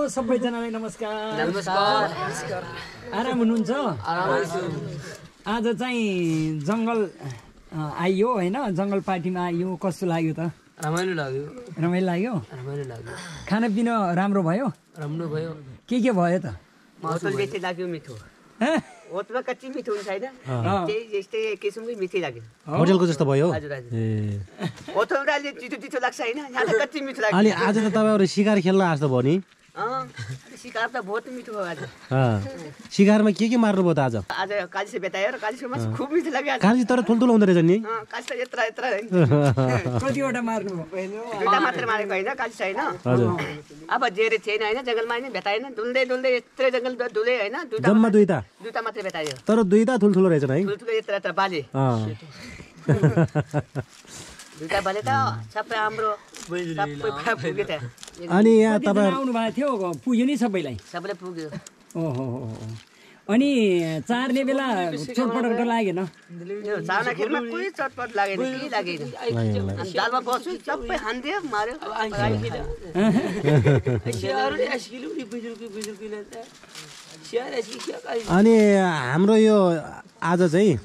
सबैजनालाई नमस्कार। नमस्कार। आराम हुनुहुन्छ? आज चाहिँ जङ्गल आइयो होइन, जङ्गल पार्टीमा आइयो, कस्तो लाग्यो त? रमाइलो लाग्यो। खानापिना राम्रो भयो? के भयो त? होटल जस्तै लाग्यो मिठो। होटलमा कच्ची मिठो हुन्छ होइन, त्यही जस्तै किसिमकै मिठै लाग्यो। होटलको जस्तो भयो? हजुर हजुर। होटल त अलि चिठो लाग्छ होइन, यहाँ त कच्ची मिठो लाग्यो। अनि आज त तपाईँहरू शिकार खेल्न आज त भयो नि? शिकार त बहुत मिठो भयो आज। शिकारमा के मार्नुभयो त आज? आज कालिसे बेतायो र कालिसको मासु खुब मिठो लाग्यो। कालिस तर ठुल्ठुलो हुँदो रहेछ नि? कालिस त यत्रा होइन। कतिवटा मार्नुभयो? दुईटा मात्र मारेको होइन, कालिस होइन। अब जेरे थिएन होइन, जङ्गलमा होइन भेटाएन, डुल्दै यत्रै जङ्गल डुले होइन। जम्मा दुईटा मात्रै भेटायो। तर दुईटा ठुल्ठुलो रहेछ है? ठुल्ठुलो यत्रा बाले। दुईटा बाले त सबै हाम्रो सबै पुग्यो त। अनि यहाँ तपाईँ आउनु भएको थियो, पुग्यो नि सबैलाई? सबैलाई पुग्यो। ओहो। अनि चार्ने बेला चोटपटक त लागेन? चार्ना खेलमा कोही चटपट लागेन, केही लागेन। जालमा बस्छु सबै हान्दियो मार्यो। अनि हाम्रो यो आज चाहिँ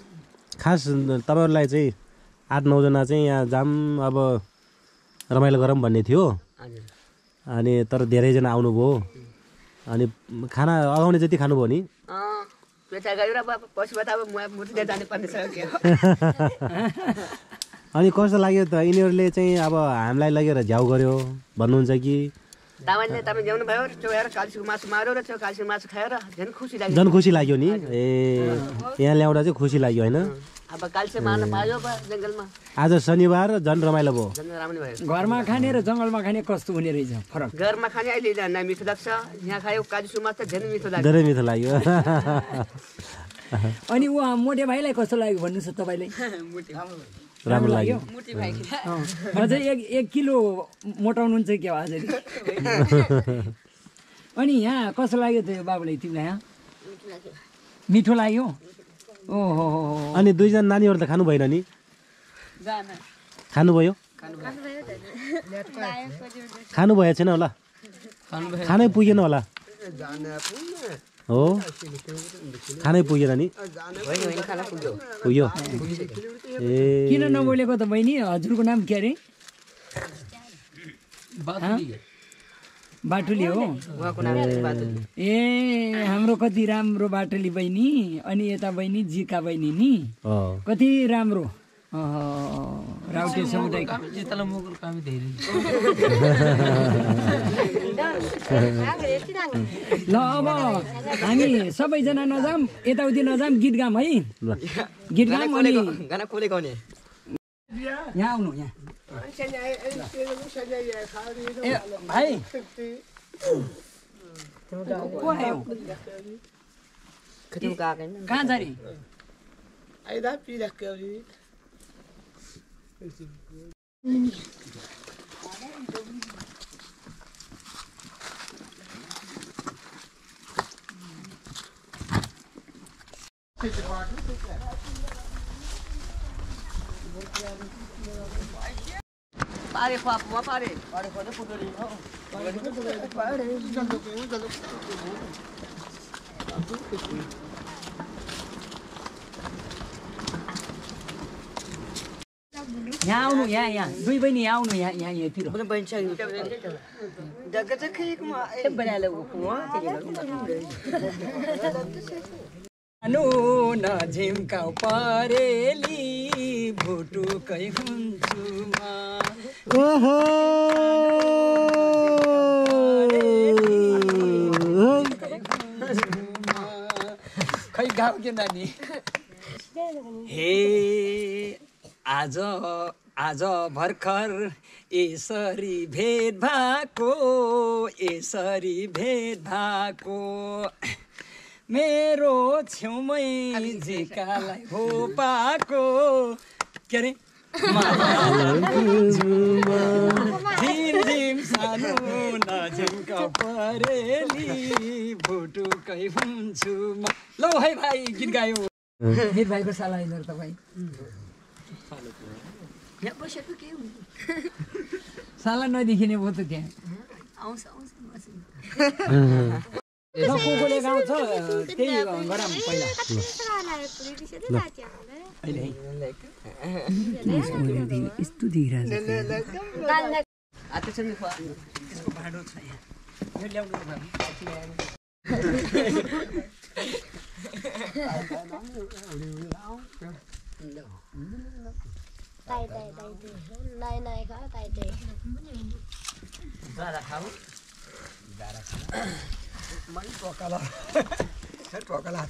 खास तपाईँहरूलाई चाहिँ 8-9 जना चाहिँ यहाँ जाम अब रमाइलो गरौँ भन्ने थियो। अनि तर धेरैजना आउनुभयो। अनि खाना अगाउने जति खानुभयो नि? अनि कस्तो लाग्यो त? यिनीहरूले चाहिँ अब हामीलाई लगेर झ्याउ गर्यो भन्नुहुन्छ कि? तपाईँ ल्याउनु भयो, चोएर कालिसको मासु मार्यो र कालिसको मासु खाएर झन् खुसी लाग्यो। झन् खुसी लाग्यो नि? यहाँ ल्याउँदा चाहिँ खुसी लाग्यो होइन? अब कालिसे मार्न पायो जङ्गलमा। आज शनिबार झन् रमाइलो भयो। घरमा खाने र जङ्गलमा खाने कस्तो हुने रहेछ फरक? घरमा खाने अहिले मिठो लाग्छ, यहाँ खायो कालिसको मासु त झन् मिठो लाग्यो। धेरै मिठो लाग्यो। अनि उहाँ मोटे भाइलाई कस्तो लाग्यो भन्नुहोस् त तपाईँले? राम्रो लाग्यो। अझै 1 किलो मोटाउनुहुन्छ के हो आज? अनि यहाँ कस्तो लाग्यो त बाबुलाई तिमीलाई? यहाँ मिठो लाग्यो? ओहो। अनि 2 जना नानीहरू त खानु भएन नि? खानुभयो? खानु भएको छैन होला? खानै पुगेन होला? हो, खानै पुगेन नि? पुग्यो। किन नबोलेको त बहिनी? हजुरको नाम के अरे? बाटुली हो? ए, हाम्रो कति राम्रो बाटुली बहिनी। अनि यता बहिनी जिका बहिनी नि कति राम्रो राउटे समुदाय। ल अब हामी सबैजना नजाम, यताउति नजाम, गीत गाम है। गीत गाम। अनि यहाँ आउनु। यहाँ ए भाइ को आयो? कहाँ जाने? पारे पापमा पारे खोले पुटोली हो। यहाँ आउनु। यहाँ दुई बहिनी आउनु। यहाँ यतिर न झिम्काउ परेली भुटुकै हुन्छु म। ओहो, खै गाउँ के नानी? हे आज भर्खर यसरी भेट भएको मेरो छेउमै झिकालाई हो पाएको। के अरे? झिम सानो नझिम्का परेली भुटुकै हुन्छु म। ल है भाइ गीत गायो। गीत भाइको साला आइदर तपाईँ साला नदेखिने भयो त त्यहाँ। कोले गाउँ छ त्यही गरम पहिला यस्तो देखिरहेको त्यसको भाडो छ यहाँ यो ल्याउनु टोकला